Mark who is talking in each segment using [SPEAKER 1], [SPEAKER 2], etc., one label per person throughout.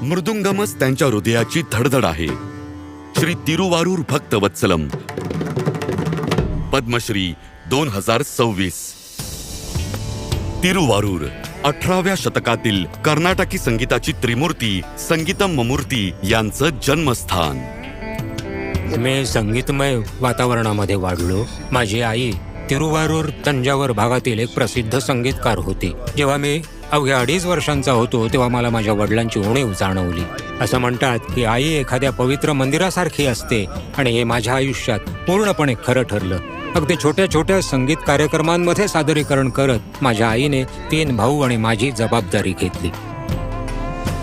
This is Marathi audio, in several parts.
[SPEAKER 1] मृदुंगमच त्यांच्या हृदयाची धडधड आहे. श्री तिरुवारूर भक्तवत्सलम, पद्मश्री 2026. तिरुवारूर 18व्या शतकातील कर्नाटकी संगीताची त्रिमूर्ती संगीतम ममूर्ती यांचं जन्मस्थान.
[SPEAKER 2] मी संगीतमय वातावरणामध्ये वाढलो. माझी आई तिरुवारूर तंजावर भागातील एक प्रसिद्ध संगीतकार होती. जेव्हा मी अवघ्या 2.5 वर्षांचा होतो तेव्हा मला माझ्या वडिलांची उणीव जाणवली. असं म्हणतात की आई एखाद्या पवित्र मंदिरासारखी असते आणि हे माझ्या आयुष्यात पूर्णपणे खरं ठरलं. अगदी छोट्या छोट्या संगीत कार्यक्रमांमध्ये सादरीकरण करत माझ्या आईने 3 भाऊ आणि माझी जबाबदारी घेतली.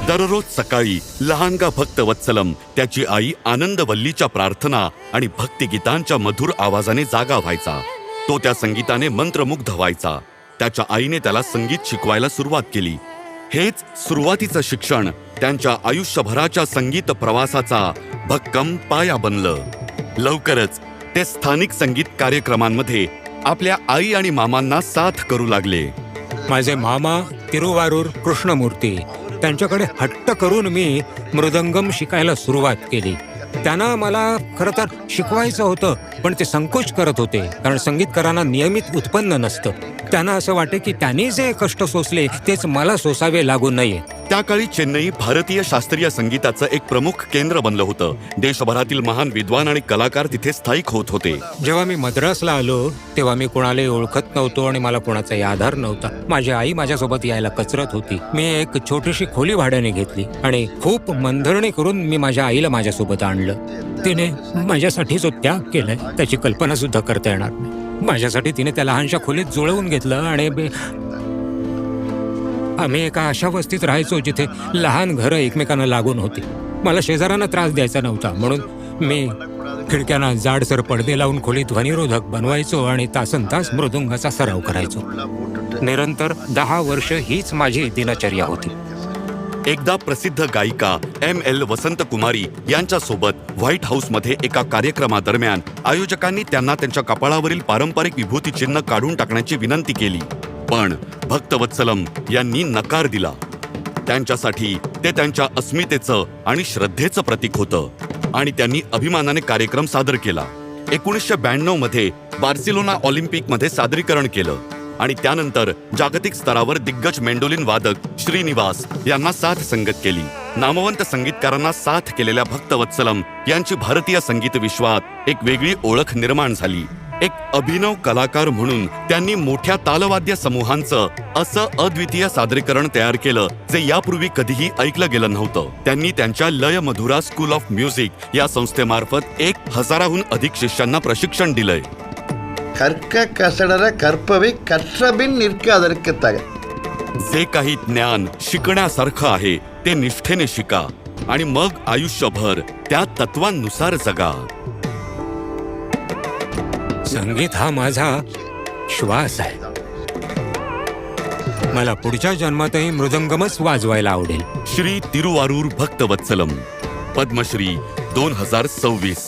[SPEAKER 1] दररोज सकाळी लहानगा भक्तवत्सलम त्याची आई आनंदवल्लीच्या प्रार्थना आणि भक्तिगीतांच्या मधुर आवाजाने जागा व्हायचा. तो त्या संगीताने मंत्रमुग्ध व्हायचा. त्याच्या आईने त्याला संगीत शिकवायला सुरुवात केली. हेच सुरुवातीचं शिक्षण त्यांच्या आयुष्यभराच्या संगीत प्रवासाचा भक्कम पाया बनलं. लवकरच ते स्थानिक संगीत कार्यक्रमांमध्ये आपल्या आई आणि मामांना साथ करू लागले.
[SPEAKER 2] माझे मामा तिरुवारूर कृष्णमूर्ती, त्यांच्याकडे हट्ट करून मी मृदंगम शिकायला सुरुवात केली. त्यांना मला खरं तर शिकवायचं होतं, पण ते संकोच करत होते, कारण संगीतकारांना नियमित उत्पन्न नसतं. त्यांना असं वाटे की त्यांनी जे कष्ट सोसले तेच मला सोसावे लागू नये.
[SPEAKER 1] त्या काळी चेन्नई भारतीय शास्त्रीय संगीताचं एक प्रमुख केंद्र बनलं होतं. देशभरातील महान विद्वान आणि कलाकार तिथे स्थायिक होत होते.
[SPEAKER 2] जेव्हा मी मद्रासला आलो तेव्हा मी कोणालाही ओळखत नव्हतो आणि मला कोणाचाही आधार नव्हता. माझी आई माझ्यासोबत यायला कचरत होती. मी एक छोटीशी खोली भाड्याने घेतली आणि खूप मनधरणी करून मी माझ्या आईला माझ्यासोबत आणलं. तिने माझ्यासाठी जो त्याग केलाय त्याची कल्पना सुद्धा करता येणार नाही. माझ्यासाठी तिने त्या लहानशा खोलीत जुळवून घेतलं आणि आम्ही एका अशा वस्तीत राहायचो जिथे लहान घरं एकमेकांना लागून होती. मला शेजाऱ्यांना त्रास द्यायचा नव्हता म्हणून मी खिडक्यांना जाडसर पडदे लावून खोली ध्वनिरोधक बनवायचो आणि तासनतास मृदुंगाचा सराव करायचो. निरंतर 10 वर्ष हीच माझी दिनचर्या होती.
[SPEAKER 1] एकदा प्रसिद्ध गायिका ML वसंत कुमारी यांच्यासोबत व्हाईट हाऊसमध्ये एका कार्यक्रमादरम्यान आयोजकांनी त्यांना त्यांच्या कपाळावरील पारंपरिक विभूती चिन्ह काढून टाकण्याची विनंती केली, पण भक्तवत्सलम यांनी नकार दिला. त्यांच्यासाठी ते त्यांच्या अस्मितेचं आणि श्रद्धेचं प्रतीक होतं आणि त्यांनी अभिमानाने कार्यक्रम सादर केला. 1992 मध्ये बार्सिलोना ऑलिम्पिकमध्ये सादरीकरण केलं आणि त्यानंतर जागतिक स्तरावर दिग्गज मेंडोलिन वादक श्रीनिवास यांना साथ संगत केली. नामवंत संगीतकारांना साथ केलेल्या भक्तवत्सलम यांची भारतीय संगीत विश्वात एक वेगळी ओळख निर्माण झाली. एक अभिनव कलाकार म्हणून त्यांनी मोठ्या तालवाद्य समूहांचं असं अद्वितीय सादरीकरण तयार केलं जे यापूर्वी कधीही ऐकलं गेलं नव्हतं. त्यांनी त्यांच्या लय मधुरा स्कूल ऑफ म्युझिक या संस्थेमार्फत 1000हून अधिक शिष्यांना प्रशिक्षण दिलंय.
[SPEAKER 3] கற்க கசடர கற்பவை கற்றபின் நிற்க அதற்கு தக.
[SPEAKER 1] जे काही ज्ञान शिकण्यासारखं आहे ते निष्ठेने शिका आणि मग आयुष्यभर त्या तत्वांनुसार जगा.
[SPEAKER 2] संगीत हा माझा श्वास आहे. मला पुढच्या जन्मातही मृदंगमच वाजवायला आवडेल.
[SPEAKER 1] श्री तिरुवारूर भक्तवत्सलम, पद्मश्री 2026.